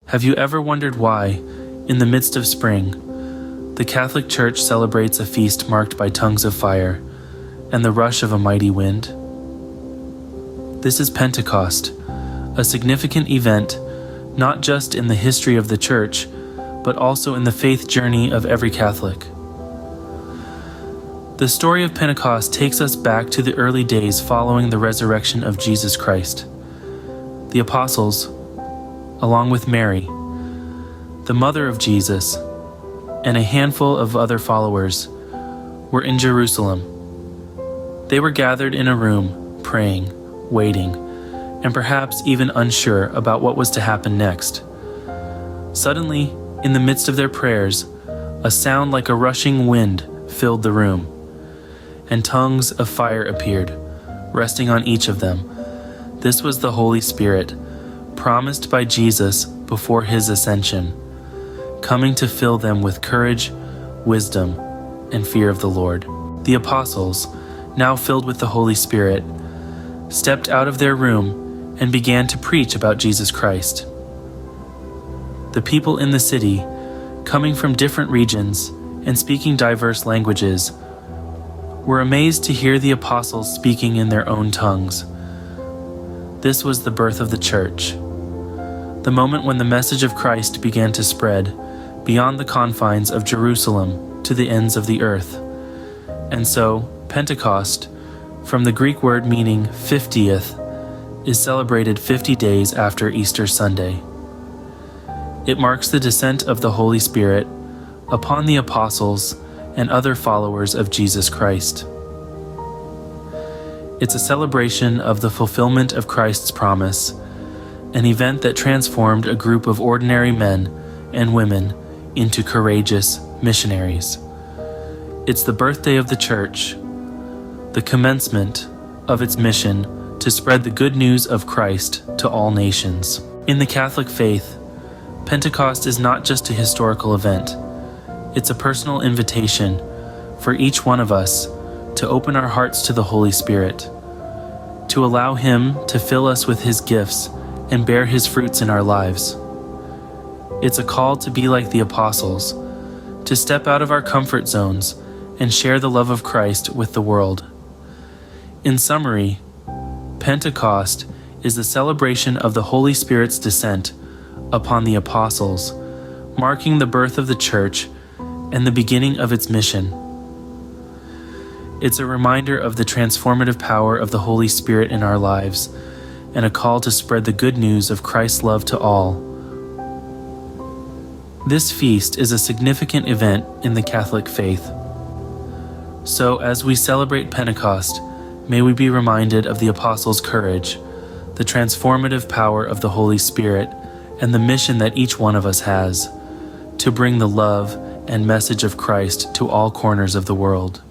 Have you ever wondered why, in the midst of spring, the Catholic Church celebrates a feast marked by tongues of fire and the rush of a mighty wind? This is Pentecost, a significant event not just in the history of the Church, but also in the faith journey of every Catholic. The story of Pentecost takes us back to the early days following the resurrection of Jesus Christ. The apostles, along with Mary, the mother of Jesus, and a handful of other followers, were in Jerusalem. They were gathered in a room, praying, waiting, and perhaps even unsure about what was to happen next. Suddenly, in the midst of their prayers, a sound like a rushing wind filled the room, and tongues of fire appeared, resting on each of them. This was the Holy Spirit, promised by Jesus before his ascension, coming to fill them with courage, wisdom, and fear of the Lord. The apostles, now filled with the Holy Spirit, stepped out of their room and began to preach about Jesus Christ. The people in the city, coming from different regions and speaking diverse languages, were amazed to hear the apostles speaking in their own tongues. This was the birth of the Church, the moment when the message of Christ began to spread beyond the confines of Jerusalem to the ends of the earth. And so, Pentecost, from the Greek word meaning 50th, is celebrated 50 days after Easter Sunday. It marks the descent of the Holy Spirit upon the apostles and other followers of Jesus Christ. It's a celebration of the fulfillment of Christ's promise, an event that transformed a group of ordinary men and women into courageous missionaries. It's the birthday of the Church, the commencement of its mission to spread the good news of Christ to all nations. In the Catholic faith, Pentecost is not just a historical event. It's a personal invitation for each one of us to open our hearts to the Holy Spirit, to allow Him to fill us with His gifts and bear His fruits in our lives. It's a call to be like the apostles, to step out of our comfort zones and share the love of Christ with the world. In summary, Pentecost is the celebration of the Holy Spirit's descent upon the apostles, marking the birth of the Church and the beginning of its mission. It's a reminder of the transformative power of the Holy Spirit in our lives, and a call to spread the good news of Christ's love to all. This feast is a significant event in the Catholic faith. So, as we celebrate Pentecost, may we be reminded of the apostles' courage, the transformative power of the Holy Spirit, and the mission that each one of us has, to bring the love and message of Christ to all corners of the world.